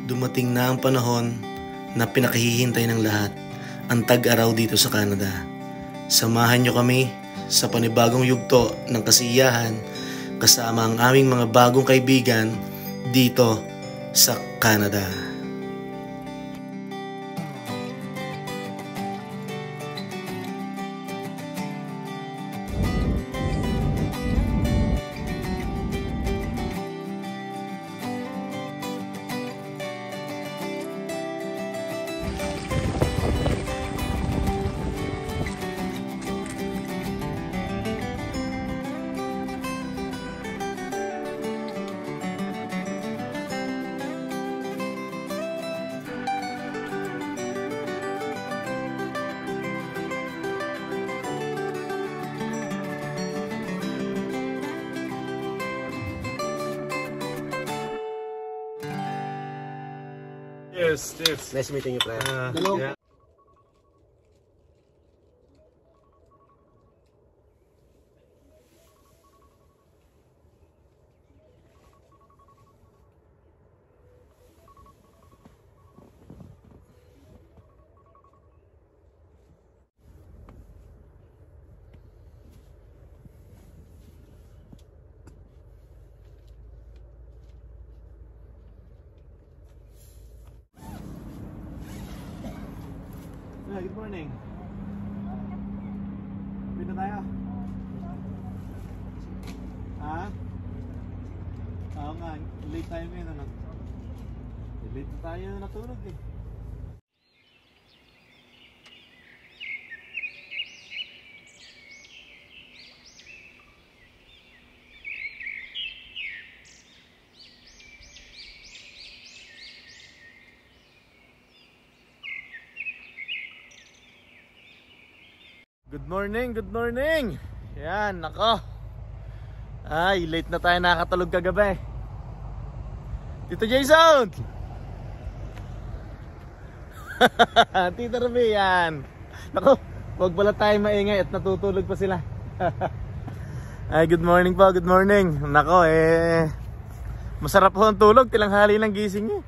Dumating na ang panahon na pinakahihintay ng lahat, ang tag-araw dito sa Canada. Samahan nyo kami sa panibagong yugto ng kasiyahan kasama ang aming mga bagong kaibigan dito sa Canada. Yes, yes. Nice meeting you, pre. Hello. Yeah. Good morning. Pwede tayo? Ha? Oo nga, late tayo ngayon ano? Late na tayo natulog eh. Good morning, good morning. Yan, nako. Ay, late na tayo nakatulog kagabi. Tito Jason. Tito Ruby, yan. Nako, wag pala tayo maingay at natutulog pa sila. Ay, good morning po, good morning. Nako, masarap po ang tulog, tilanghali ng gising niyo.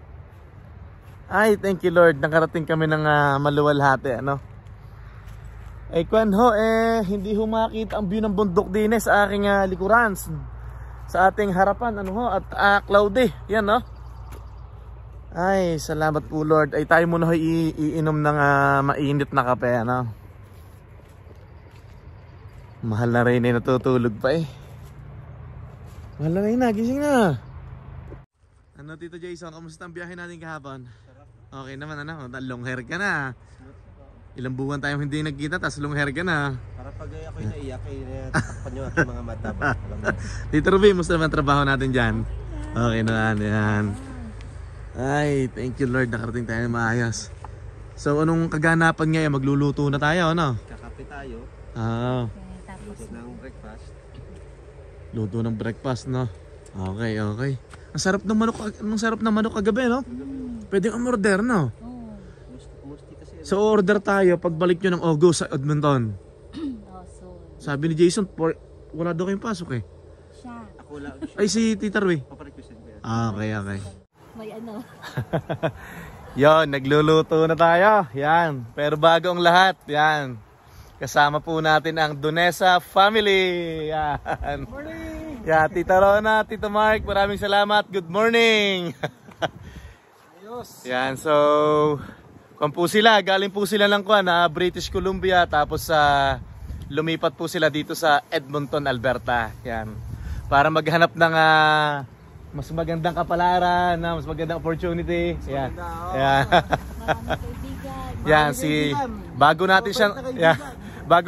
Ay, thank you Lord, nakarating kami ng maluwalhati, ano. Ay kwan ho, hindi ho makita ang view ng bundok din sa aking likuran, sa ating harapan, ano ho, at cloudy, yan no. Ay, salamat po Lord. Ay tayo muna ho iinom ng mainit na kape, ano. Mahal na rin natutulog pa eh. Mahal na rin gising na. Ano Tito Jason, kamusta ang biyahe natin kahapon? Okay naman ano, long hair ka na. Ilang buwan tayong hindi nagkita, tas long hair ka na. Para pag ako'y naiyak, tatakpan nyo aking mga mata ba? Tito Ruby, musta naman trabaho natin dyan? Okay naman, yan. Ay, thank you Lord, nakarating tayo maayos. So, anong kaganapan ngayon? Magluluto na tayo, ano? Kakape tayo. Tapos ng breakfast. Luto ng breakfast, no? Okay, okay. Ang sarap ng manok kagabi, no? Pwede kang order, no? So order tayo pagbalik nyo ng August sa Edmonton. Sabi ni Jason, wala daw kayong pasok eh. Siya. Ako lang. Ay si Tita Ruby. Paparequestin ko yan. Okay, okay. May ano. Yon, nagluluto na tayo. Yan. Pero bago ang lahat, yan. Kasama po natin ang Donesa family. Yan. Morning. Yeah, Tita Rona, Tito Mark, maraming salamat. Good morning. Ayos. Yan, so kung po sila, galing po sila ng British Columbia, tapos lumipat po sila dito sa Edmonton, Alberta. Yan. Para maghanap ng mas magandang kapalaran, mas magandang opportunity. Yan. Yan. Yan bago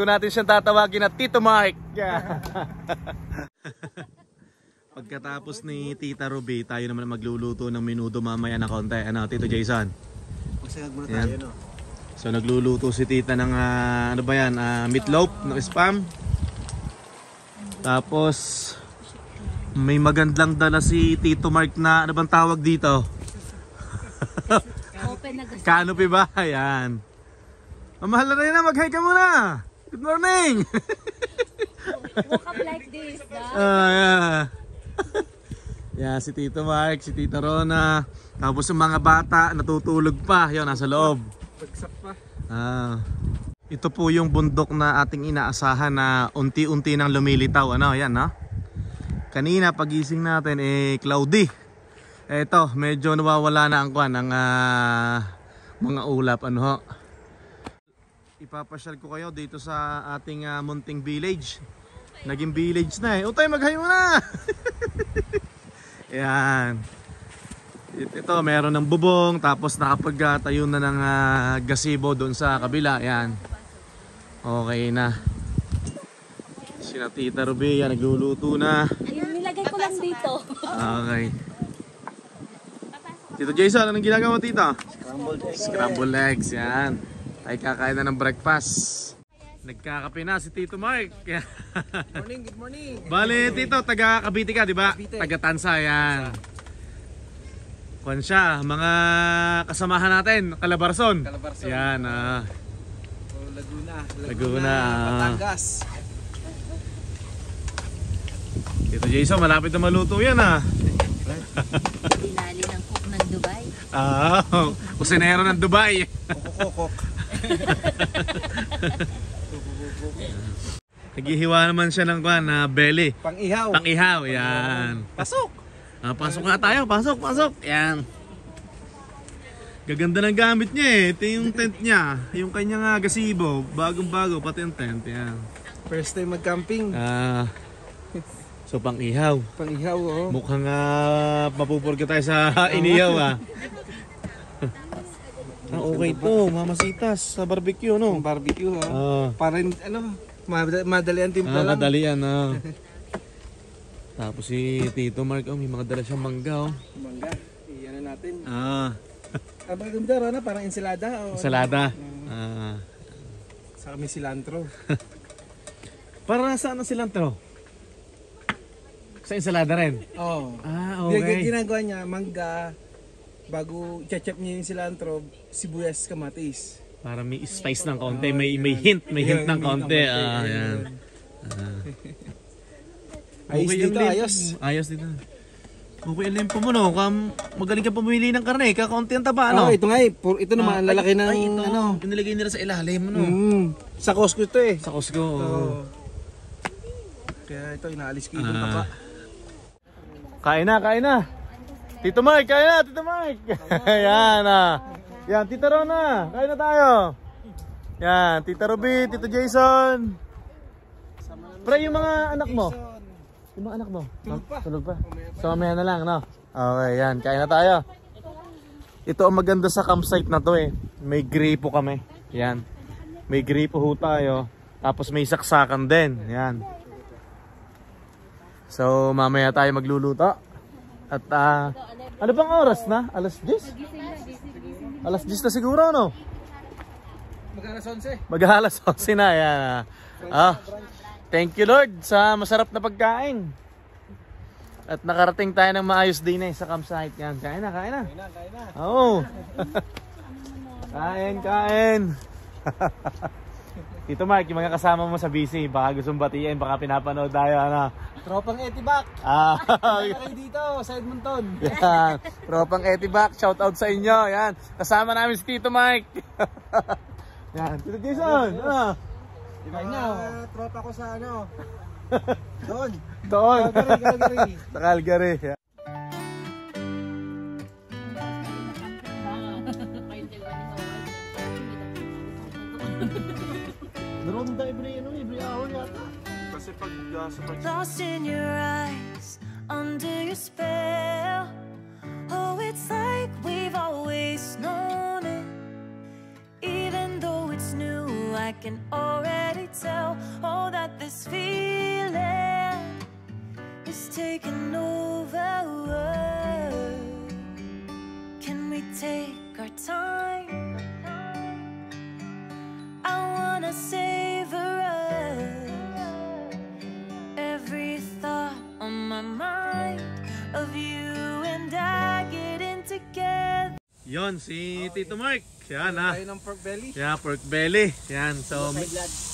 natin siyang tatawagin na Tito Mark. Yan. Pagkatapos ni Tita Ruby, tayo naman magluluto ng menudo mamaya na konti. Ano, Tito Jason? Magsagag muna tayo, no? So nagluluto si Tita ng ano ba yan? Meatloaf ng spam. Tapos may magandang dala si Tito Mark na ano bang tawag dito? Canopy ba? Ayan. Mahal na rin na, mag-hi ka muna. Good morning. Woke up like this, yeah. Yan, si Tito Mike, si Tita Rona. Tapos yung mga bata, natutulog pa. Yun, nasa loob. Bagsak pa. Ito po yung bundok na ating inaasahan na unti-unti nang lumilitaw. Ano, yan, no? Kanina, pagising natin, cloudy. Eto, medyo nawawala na ang kwan, ang mga ulap. Ano ho? Ipapasyal ko kayo dito sa ating munting village. Naging village na eh. Utay, maghayo na! Yan. Ito, meron ng bubong. Tapos nakapagtayo na ng gazebo doon sa kabila. Yan. Okay na. Sina Tita Ruby, yan, nagluluto na. Nilagay ko lang dito. Okay. Tito Jason, anong ginagawa tito? Scrambled eggs. Scrambled eggs, yan. Ay kakain na ng breakfast. Nagkakape na si Tito Mark. Morning, good morning. Bale, Tito, taga Cavite ka, di ba? Cavite. Taga Tansa, yan. Kwan siya, mga kasamahan natin, Calabarzon. Calabarzon. Yan, Laguna. Batangas. Tito Jason, malapit na maluto yan, Dinali ng cook ng Dubai. kusinero ng Dubai. Kokok. Naghihiwa naman siya ng kwan na belly. Pang-ihaw. Pang-ihaw, yan. Pasok. Pasok nga tayo, pasok. Yan. Gaganda ng gamit niya eh. Ito yung tent niya. Yung kanyang gazebo. Bagong-bago, pati yung tent. Yan. First time mag-camping. So pang-ihaw. Pang-ihaw, oh. Mukhang mapupurga tayo sa inihaw okay to, mamasitas sa barbecue, no? Yung barbecue, oh. Para madali ang timpla lang. Madalian, Tapos si Tito Mark, may mga dala siyang mangga, Mangga. Iyan na natin. Maganda, Rana, parang ensalada. Ensalada. Saka may cilantro. Para saan ang cilantro? Sa ensalada rin? Oo. Okay. Ginagawa niya, mangga, bago i-chop niya yung cilantro, sibuyas, kamatis. Para may spice ng konti, may hint ng konti. Yan. Ayos dito, ayos. Ayos dito. Okay, alim po mo, no? Magaling ka pumili ng karne, kakaunti ang taba, no? Ito nga ito naman, ang lalaki ng ito, pinilagay nila sa ilalim, no? Sa Costco ito eh. Sa Costco, Kaya ito, inaalis ko itong taba. Kain na. Tito Mike, kain na, Tito Mike. Yan, Yan, Tita Rona, kain na tayo. Yan, Tita Ruby, Tito Jason. Pre, yung mga anak mo. Yung mga anak mo. Tulog pa. So, mamaya na lang, no? Okay, yan, kain na tayo. Ito ang maganda sa campsite na to eh. May gripo kami. Yan. May gripo ho tayo. Tapos may saksakan din. Yan. So, mamaya tayo magluluto. At, ano bang oras na? Alas 10? Alas 10 na siguro, no? Mag-alas 11. Mag-alas 11 na, yan. Thank you, Lord, sa masarap na pagkain. At nakarating tayo ng maayos din sa campsite. Yan, kain na. Kain na. Oo. Kain. Tito Mark, yung mga kasama mo sa BC, baka gustong batiin, baka pinapanood tayo, Tropang Etibac. Kayo dito, sa Edmonton. Yan. Tropang Etibac, shout out sa inyo. Yan. Kasama namin si Tito Mike. Yan. Tito Jason. Kain na. Tropa ko sa Doon. Calgary. Sa Calgary. Yan. Naronda every hour yata. Kasi pag lost in your eyes, under your spell. Oh, it's like we've always known it. Even though it's new, I can already tell. Oh, that this feeling is taking over. Can we take our time? I wanna savor us. Every thought on my mind of you and I getting together. Yon, si Tito Mark. Yan Tayo ng pork belly. Yeah, pork belly. Yan, so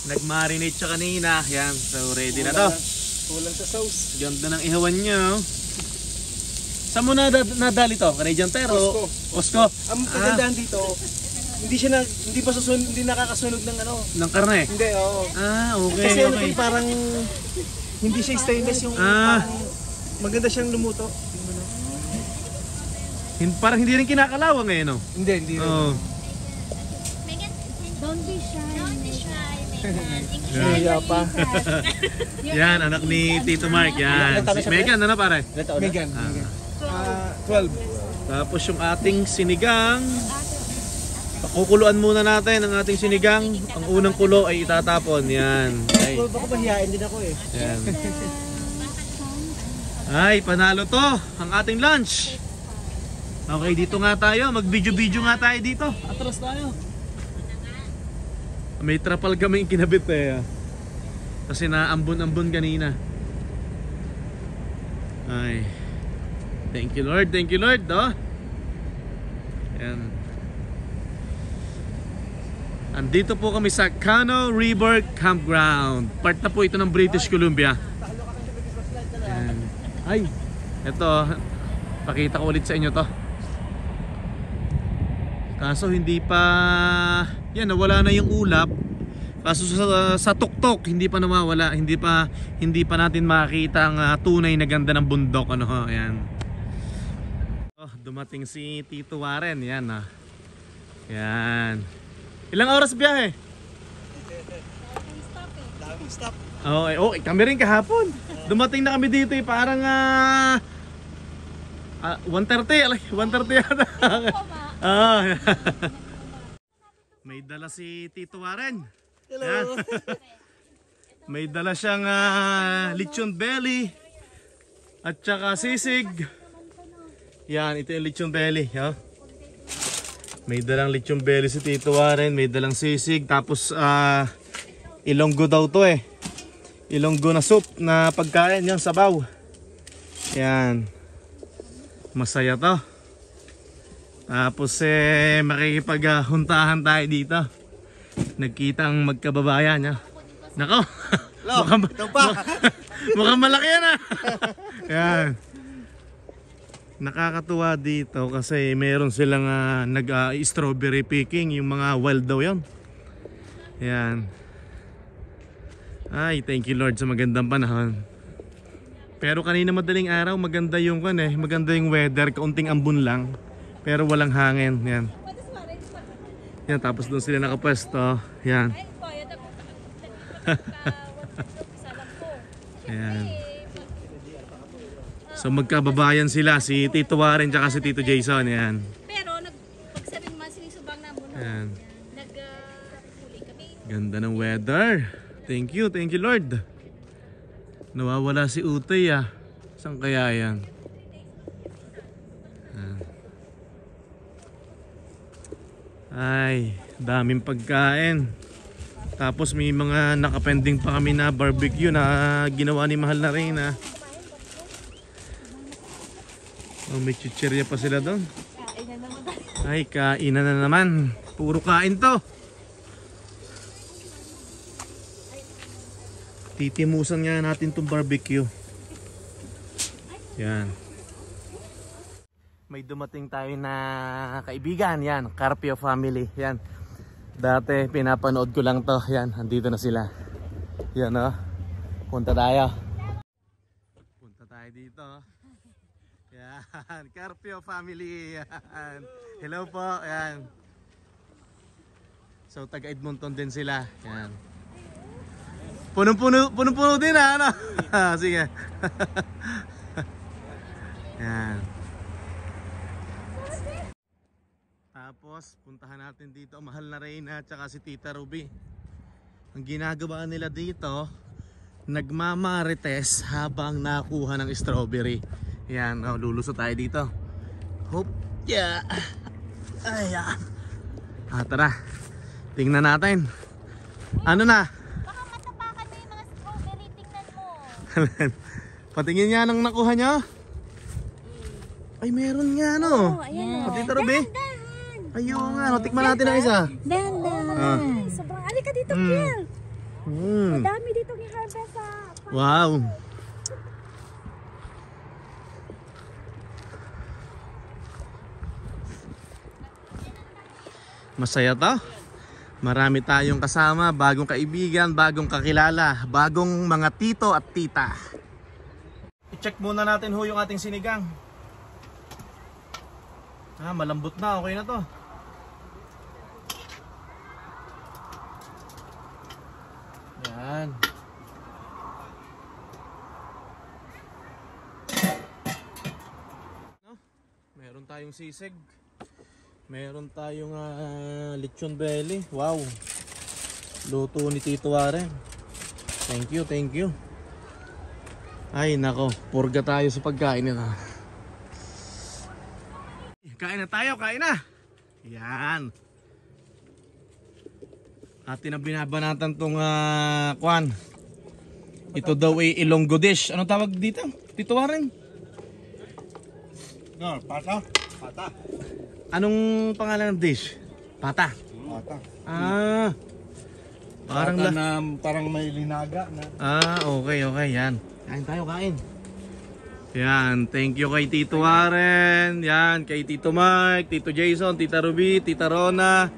nag-marinate siya kanina. Yan, so ready na to. Kulang sa sauce. Ganda ng ihawan niya. Saan mo nadali to? Canadian Tire o Costco? Ang kagandahan dito, hindi pa susunod, hindi nakakasunog ng ano. Ng karne? Hindi, oo. Okay. Kasi ano to, parang hindi siya stainless yung parang maganda siyang lumuto. Parang hindi rin kinakalawang eh, no? Hindi. Oo. Don't be shy. Don't be shy, Megan. Kaya pa. Yan, anak ni Tito Mark. Yan. Si Megan, ano pare? Megan. 12. Tapos yung ating sinigang. Pakukuluan muna natin ang ating sinigang. Ang unang kulo ay itatapon. Yan. Ay, Baka mahihain din ako eh. yan. Ay, panalo to. Ang ating lunch. Okay, dito nga tayo. Mag-video-video nga tayo dito. Atras tayo. May trapal kami yung kinabit eh. Kasi naambon-ambon kanina. Ay. Thank you Lord. Thank you Lord. Oh. Yan. Andito po kami sa Cano River Campground. Part na po ito ng British Columbia. Yan. Ay. Ito. Pakita ko ulit sa inyo to. Kaso hindi pa, yan, nawala na yung ulap. Kaso sa tuktok hindi pa nawawala, hindi pa natin makita ang tunay na ganda ng bundok, ano ho, yan. Oh, dumating si Tito Warren, yan ah. Yan. Ilang oras biyahe? Daming stop. Oh, kami rin kahapon. Dumating na kami dito eh, parang 1:30, 1:30 yata. May dala si Tito Warren. Hello. May dala siyang lechon belly at saka sisig. Yan, ito yung lechon belly. May dalang lechon belly si Tito Warren, may dalang sisig. Tapos ilonggo daw to eh. Ilonggo na soup na pagkain, yan, sabaw. Yan. Masaya to. Tapos makikipaghuntahan tayo dito. Nagkita ang magkababayan niya. Nako. Mukhang malaki yan ah. Yan. Nakakatuwa dito kasi meron silang nag-strawberry picking, yung mga wild daw yun. Yan. Ay, thank you Lord sa magandang panahon. Pero kanina madaling araw, maganda yung maganda yung weather, kaunting ambon lang. Pero walang hangin, yan. Yan, tapos doon sila nakapwesto. Yan. Yan. So magkababayan sila, si Tito Warren tsaka si Tito Jason, yan. Pero pagsabi naman sinisubang na muna. Yan. Nag-huli kami. Ganda ng weather. Thank you Lord. Nawawala si Utoy ah. Saan kaya yan? Ay, daming pagkain. Tapos may mga nakapending pa kami na barbecue na ginawa ni Mahal na Reyna. Oh, may chichirya pa sila doon. Ay, kainan na naman. Puro kain to. Titimusan nga natin tong barbecue. Yan. May dumating tayo na kaibigan, yan, Carpio family, yan. Dati pinapanood ko lang to, yan, andito na sila. Yan oh. Punta tayo dito. Yan, Carpio family, yan. Hello po, yan. So taga Edmonton din sila, yan. Punong-puno din ha, ano? Sige. Yan. Tapos puntahan natin dito ang Mahal na Reyna at saka si Tita Ruby. Ang ginagawa nila dito, nagmamarites habang nakuha ng strawberry. Yan, oh, lulusot tayo dito. Hop, yeah. Ayan. Tara, tingnan natin. Ano na? Baka matapakan mo yung mga strawberry, tingnan mo. Patingin nga nang nakuha nyo. Ay, meron nga no. Ayan. Tita Ruby. Ayun nga, no, tikman natin ang isa. Dandan. Sobrang, alika dito, Kiel. Madami dito ni Harvest sa... Wow. Masaya to. Marami tayong kasama, bagong kaibigan, bagong kakilala, bagong mga tito at tita. I-check muna natin ho yung ating sinigang. Malambot na, okay na to. Yan. Meron tayong sisig. Meron tayong lechon belly. Wow. Luto ni Tito Warren. Thank you, thank you. Ay nako, purga tayo sa pagkain nila. Kain na tayo, kain na. Yan. Atin ang binabanatan tong kwan. Ito daw ay Ilonggo dish. Anong tawag dito? Tito Warren? No, pata. Pata. Anong pangalan ng dish? Pata. Pata. Parang Pata na parang may linaga na. Okay, okay, yan. Kain tayo, kain. Yan, thank you kay Tito Warren. Yan, kay Tito Mark, Tito Jason, Tita Ruby, Tita Rona.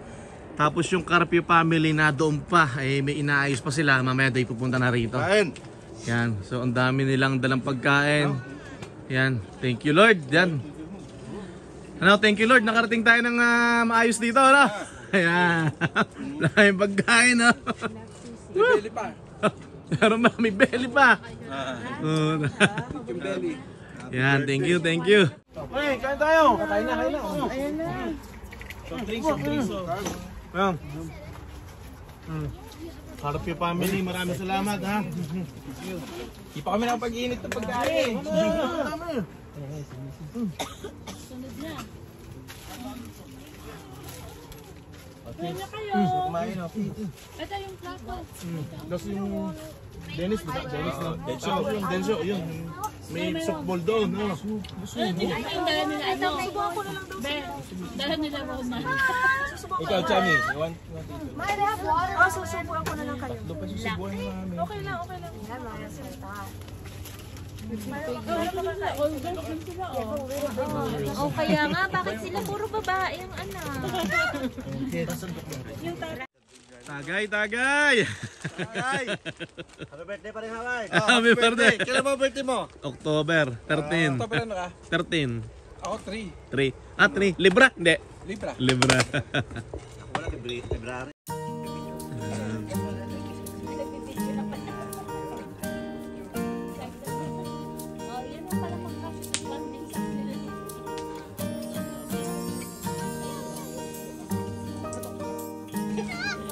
Tapos yung Carpio family na doon pa, may inaayos pa sila. Mamaya day pupunta na rito. Kain. Yan, so ang dami nilang dalang pagkain. Yan, thank you Lord. Yan. Ano, thank you Lord, nakarating tayo ng maayos dito, ano? Ayan. Maraming pagkain, no? May belly pa. Meron ba? May belly pa. Yung belly. Yan, thank you, thank you. Okay, kain tayo. Kain na, kain na. Ayan na. Soft drinks. Ayan. Carpio family, maraming salamat, ha? Di pa kami nakapag-init ng pagkain. Sunod na. Kain na kayo. Kumain, okay. Ito yung plato. Tapos yung Dennis, Dennis na. Denso, yun. May softball doon, no? Ay, yung dala nila, ano? Dala nila Roma. Ikaw, Chami. Susubuan ko na lang kayo. Okay lang. Oh, kaya nga, bakit sila puro babae ang anak? Tagay, tagay! Happy birthday pa rin, Haway. Happy birthday! Kailan ba birthday mo? October 13. Ito pala na ka? 13. Ako 3. 3. 3. Libra? Hindi. Libra. Libra. Wala kay February. Oh, yan ang pala mag-bonding sa kanila.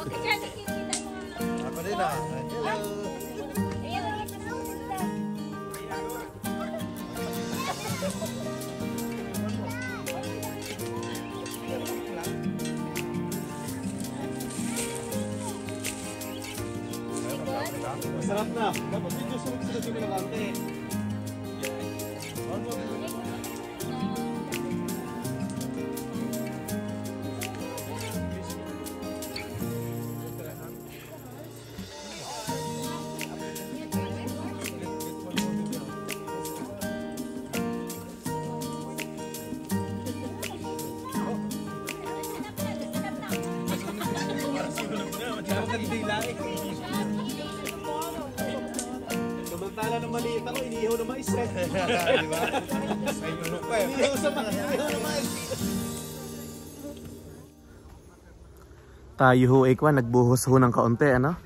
Okay, dyan, nakikita mo. Ako din ah. Hello. Ayan, nakikita mo sila. Masarap na. Dapat medyo sunod-sunod na kante. Samantala na maliit ako, inihaw na mais eh. Di ba? May manok pa eh. Inihaw na mais. Tayo ho, nagbuhos ho ng kaunti, ano?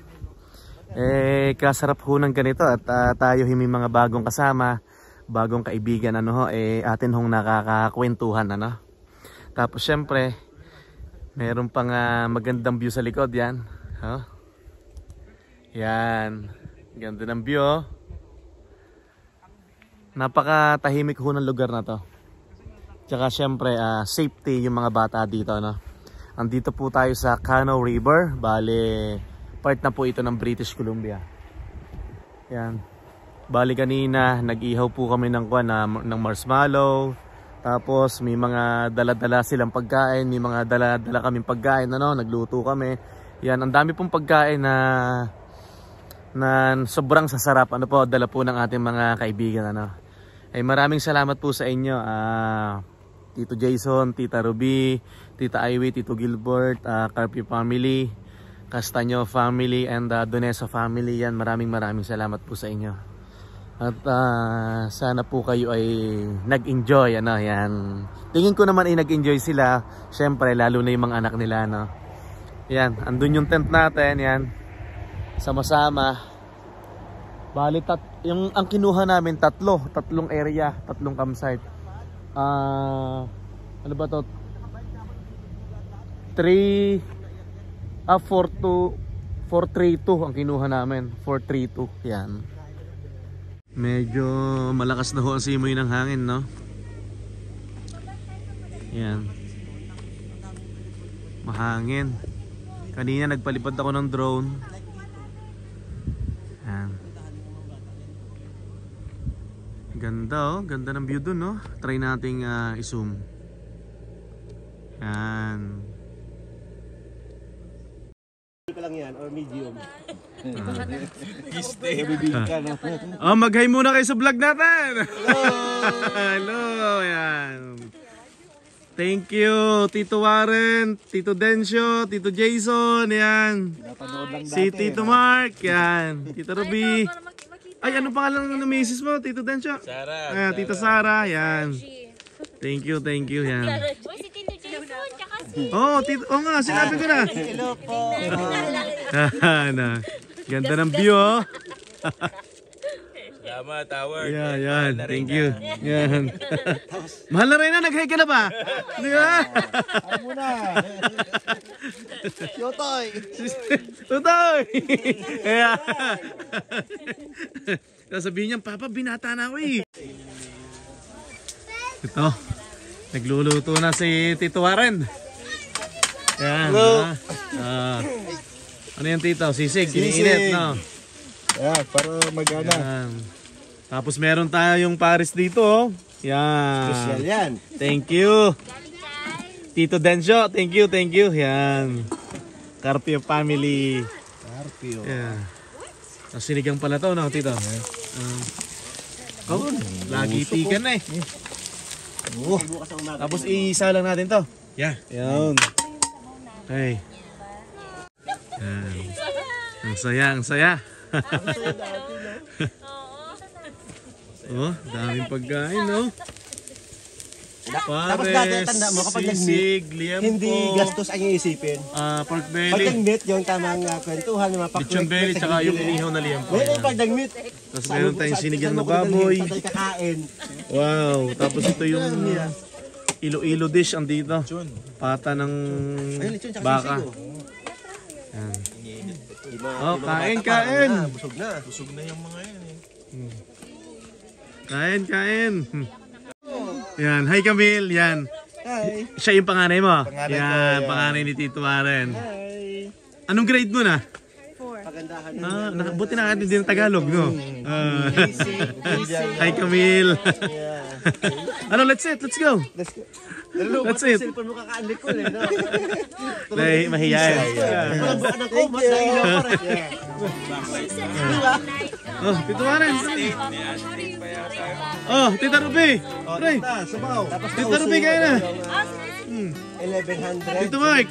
Kasarap ho ng ganito at tayo may mga bagong kasama, bagong kaibigan, ano ho, atin hong nakakakwentuhan, ano? Tapos syempre, meron pang magandang view sa likod, yan. Oh. Yan. Ganda ng view, oh. Napakatahimik ho ng lugar na to. Tsaka syempre, safety yung mga bata dito, no? Andito po tayo sa Cano River. Bale, part na po ito ng British Columbia. Yan. Bale kanina, nag-ihaw po kami ng marshmallow. Tapos may mga dala-dala silang pagkain. May mga dala-dala kaming pagkain, ano? Nagluto kami. Yan, ang dami pong pagkain na sobrang sasarap. Ano po, dala po ng ating mga kaibigan, ano? Maraming salamat po sa inyo. Tito Jason, Tita Ruby, Tita Ivy, Tito Gilbert, Carpio family, Castaño family, and Doneso family. Yan, maraming salamat po sa inyo. At sana po kayo ay nag-enjoy, ano, yan. Tingin ko naman ay nag-enjoy sila. Syempre, lalo na yung mga anak nila, no. Yan, andun yung tent natin, yan. Sama-sama. Bali, ang kinuha namin tatlong area, tatlong campsite. Ano ba to? 432 ang kinuha namin. 432, yan. Medyo malakas na ho ang simoy ng hangin, no? Yan. Mahangin. Kanina nagpalipad ako ng drone. Yan. Ganda, oh, ganda ng view dun, no? Try nating i-zoom. Yan. pa lang yan or medium. Oh, mag-hi muna kayo sa vlog natin. Hello, yan. Thank you, Tito Warren, Tito Dencio, Tito Jason, yan. Si Tito Mark, yan. Tito Ruby. Ay, ano pangalan ng misis mo, Tito Dencio? Sara. Tito Sara, yan. Thank you, yan. Si Tito Jason, tsaka si... Oh, Tito, oh nga, sinabi ko na. Hello po. Ganda ng view, oh. Salamat, Howard. Yan. Thank you. Yan. Mahal na rin na, nag-hi ka na ba? Di ba? Ay muna. Yotoy. Tutoy! Kaya. Sasabihin niya, Papa, binata na ako eh. Ito. Nagluluto na si Tito Warren. Yan. Ano yan, Tito? Sisig. Kiniinit, no? Yeah, para magana. Yan. Tapos meron tayong Paris dito, oh. Yan. Social yan. Thank you. Tito Dencio, thank you. Yan. Carpio family. Carpio. Yeah. Sinigang pala to, no, Tito? Oh, lagi tikan na eh. Tapos isa lang natin to. Yeah. Yan. Okay. Yan. Ang saya. Oh, daming pagkain, no? Tapos dati, tanda mo, kapag sisig, liempo, hindi gastos ang iisipin. pork Pag belly, nag-meet, yung tamang kwentuhan, yung mga lechon belly, tsaka yung inihaw na liempo. Ngayon, pag nag-meet, Tapos meron tayong sinigang na baboy. patay kakain. Wow, tapos ito yung Iloilo dish andito. Pata ng baka. Yan. Oh, kain. Busog na. Busog na yung mga yan eh. Kain. Yan, hi Camille, yan. Hi. Siya yung panganay mo? Panganay ko, Yan, yan. panganay ni Tito Warren. Hi. Anong grade mo na? Pagandahan. Buti na natin din Tagalog, no? Hi Camille. Ano, let's go. Let's go. That's it. Cellphone mo kakaanlik ko eh, no? Mahihayin. Buka ng kumas na ilaw pa rin. Oh, Tito Warren. Oh, Tita Ruby. Pre, Sabaw. Tita Ruby kayo na. 1100. Tito Mike.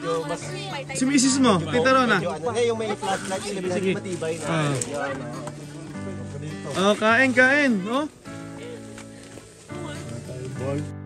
Si misis mo, Tita Rona. Yung may flashlight, 1100 matibay na. Oh, kain. Oh. Ball.